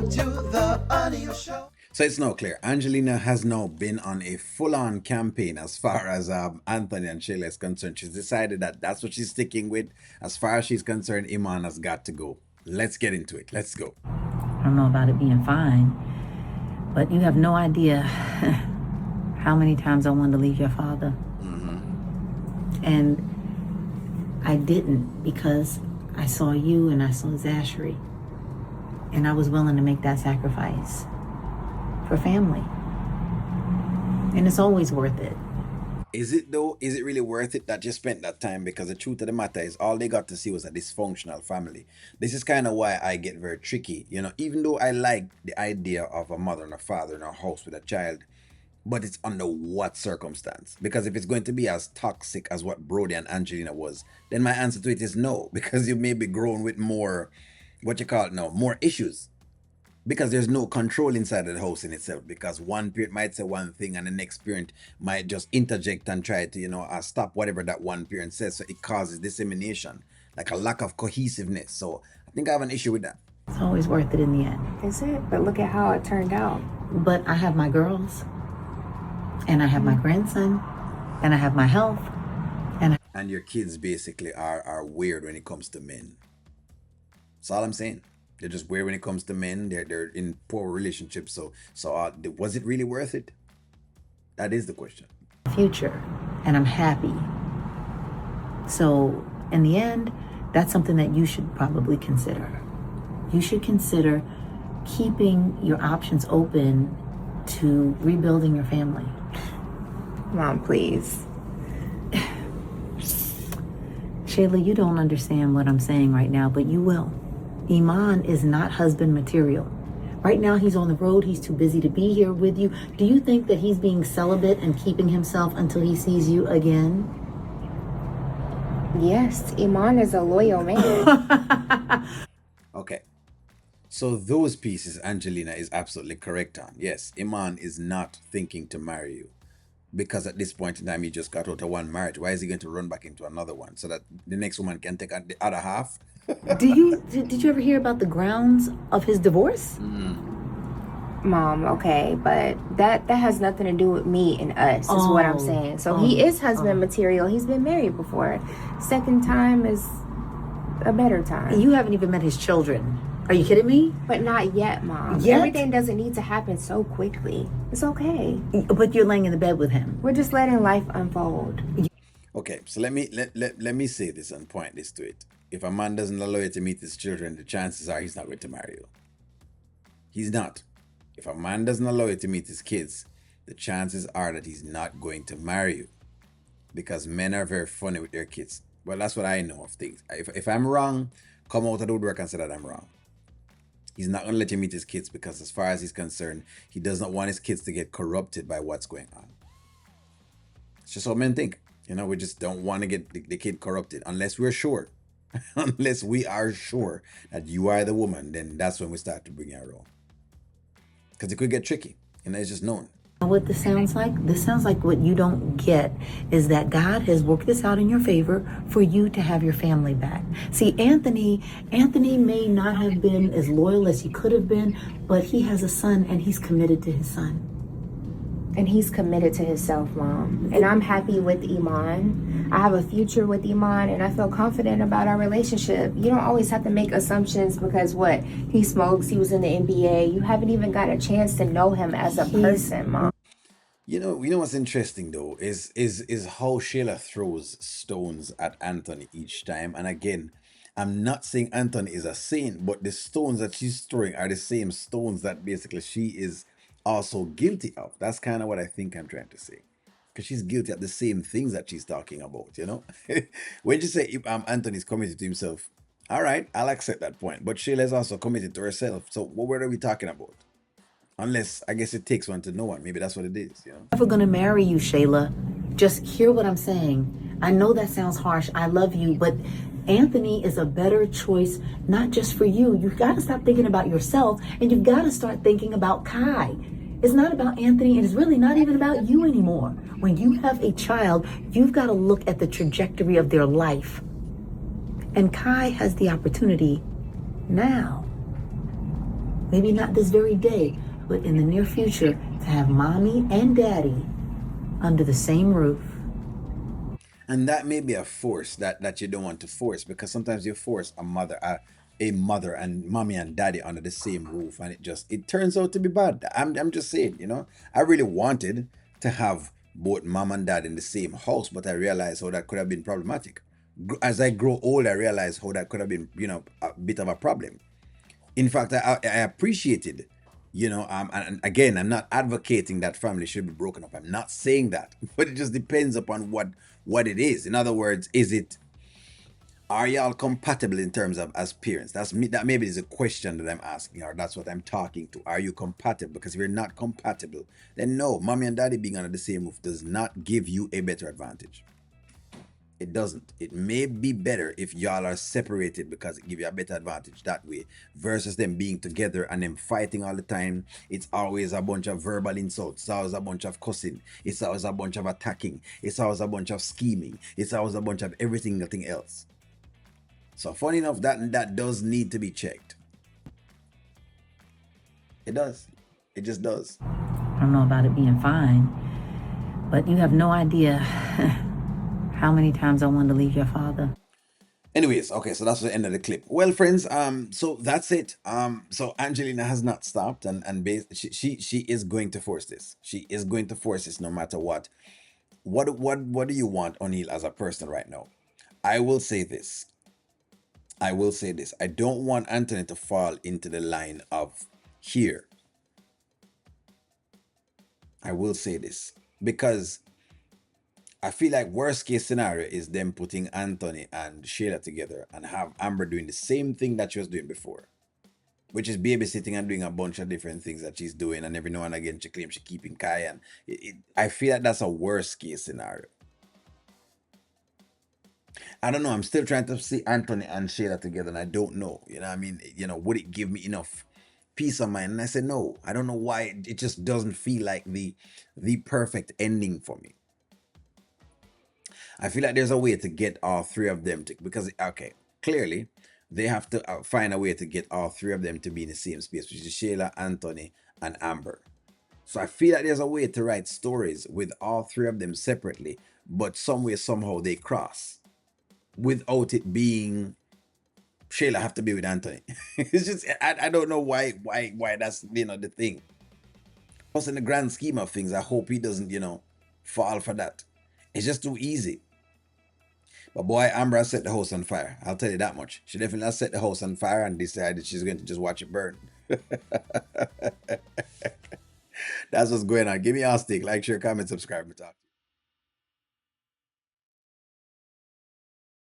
to the audio show. So it's now clear. Angelina has now been on a full-on campaign as far as Anthony and Shayla is concerned. She's decided that that's what she's sticking with. As far as she's concerned, Iman has got to go. Let's get into it. Let's go. I don't know about it being fine, but you have no idea how many times I wanted to leave your father. And I didn't, because I saw you and I saw Zachary. And I was willing to make that sacrifice for family. And it's always worth it. Is it though? Is it really worth it that you spent that time? Because the truth of the matter is, all they got to see was a dysfunctional family. This is kind of why I get very tricky. You know, even though I like the idea of a mother and a father in a house with a child, but it's under what circumstance? Because if it's going to be as toxic as what Brody and Angelina was, then my answer to it is no. Because you may be grown with more, what you call it now, more issues. Because there's no control inside of the house in itself. Because one parent might say one thing and the next parent might just interject and try to, stop whatever that one parent says. So it causes dissemination, like a lack of cohesiveness. So I think I have an issue with that. It's always worth it in the end. Is it? But look at how it turned out. But I have my girls, and I have my grandson, and I have my health, and your kids basically are weird when it comes to men. That's all I'm saying. They're just weird when it comes to men. They're in poor relationships. So was it really worth it? That is the question. Future, and I'm happy. So in the end, that's something that you should probably consider. You should consider keeping your options open to rebuilding your family. Mom, please. Shayla, you don't understand what I'm saying right now, but you will. Iman is not husband material. Right now he's on the road. He's too busy to be here with you. Do you think that he's being celibate and keeping himself until he sees you again? Yes, Iman is a loyal man. Okay. So those pieces Angelina is absolutely correct on. Yes, Iman is not thinking to marry you. Because at this point in time, he just got out of one marriage. Why is he going to run back into another one so that the next woman can take the other half? Did you ever hear about the grounds of his divorce? Mom, okay, but that has nothing to do with me and us, is what I'm saying. So he is husband material. He's been married before. Second time is a better time. You haven't even met his children. Are you kidding me? But not yet, Mom. Yet? Everything doesn't need to happen so quickly. It's okay. But you're laying in the bed with him. We're just letting life unfold. Okay, so let me say this and point this to it. If a man doesn't allow you to meet his children, the chances are he's not going to marry you. He's not. If a man doesn't allow you to meet his kids, the chances are that he's not going to marry you. Because men are very funny with their kids. Well, that's what I know of things. If I'm wrong, come out of the woodwork and say that I'm wrong. He's not going to let you meet his kids because as far as he's concerned, he does not want his kids to get corrupted by what's going on. It's just how men think. We just don't want to get the kid corrupted unless we're sure. Unless we are sure that you are the woman, then that's when we start to bring you around. Because it could get tricky. It's just known. What this sounds like? This sounds like what you don't get is that God has worked this out in your favor for you to have your family back. See, Anthony may not have been as loyal as he could have been, but he has a son and he's committed to his son. And he's committed to himself, Mom. And I'm happy with Iman. I have a future with Iman, and I feel confident about our relationship. You don't always have to make assumptions because he smokes, he was in the NBA. You haven't even got a chance to know him as a person, Mom. You know what's interesting though is how Shayla throws stones at Anthony each time. And again, I'm not saying Anthony is a saint, but the stones that she's throwing are the same stones that basically she is also guilty of. That's kind of what I think I'm trying to say. Because she's guilty of the same things that she's talking about, When you say Anthony's committed to himself, all right, I'll accept that point. But Shayla's also committed to herself. So what word are we talking about? Unless, I guess it takes one to know one. Maybe that's what it is, I'm never going to marry you, Shayla. Just hear what I'm saying. I know that sounds harsh. I love you, but Anthony is a better choice, not just for you. You've got to stop thinking about yourself, and you've got to start thinking about Kai. It's not about Anthony, and it's really not even about you anymore. When you have a child, you've got to look at the trajectory of their life. And Kai has the opportunity now. maybe not this very day, but in the near future, to have mommy and daddy under the same roof. And that may be a force that you don't want to force, because sometimes you force a mother and mommy and daddy under the same roof, and it turns out to be bad. I'm just saying, I really wanted to have both mom and dad in the same house, but I realized how that could have been problematic. As I grow old, I realized how that could have been, a bit of a problem. In fact, I appreciated, and again, I'm not advocating that family should be broken up. I'm not saying that, but it just depends upon what it is. In other words, are y'all compatible in terms of as parents? That's me. That maybe is a question that I'm asking, or that's what I'm talking to. Are you compatible? Because if you're not compatible, then no, mommy and daddy being under the same roof does not give you a better advantage. It doesn't. It may be better if y'all are separated, because it gives you a better advantage that way, versus them being together and them fighting all the time. It's always a bunch of verbal insults. It's always a bunch of cussing. It's always a bunch of attacking. It's always a bunch of scheming. It's always a bunch of everything, nothing else. So funny enough, that does need to be checked. It does. It just does. I don't know about it being fine, but you have no idea how many times I wanted to leave your father. Anyways, okay, so that's the end of the clip. Well, friends, so that's it. So Angelina has not stopped, she is going to force this. She is going to force this no matter what. What do you want, O'Neill, as a person right now? I will say this. I will say this. I don't want Anthony to fall into the line of here. I will say this because I feel like worst case scenario is them putting Anthony and Shayla together and have Amber doing the same thing that she was doing before, which is babysitting and doing a bunch of different things that she's doing, and every now and again she claims she's keeping Kai, and I feel like that's a worst case scenario. I don't know. I'm still trying to see Anthony and Shayla together, and I don't know. You know what I mean? Would it give me enough peace of mind? And I said no. I don't know why. It just doesn't feel like the perfect ending for me. I feel like there's a way to get all three of them to, because okay, clearly they have to find a way to get all three of them to be in the same space, which is Shayla, Anthony, and Amber. So I feel like there's a way to write stories with all three of them separately, but some way somehow they cross, without it being Shayla have to be with Anthony. It's just I don't know why that's the thing. Plus, in the grand scheme of things, I hope he doesn't fall for that. It's just too easy. But boy, Amber has set the house on fire. I'll tell you that much. She definitely has set the house on fire and decided she's going to just watch it burn. That's what's going on. Give me a stick, like, share, comment, subscribe, and talk.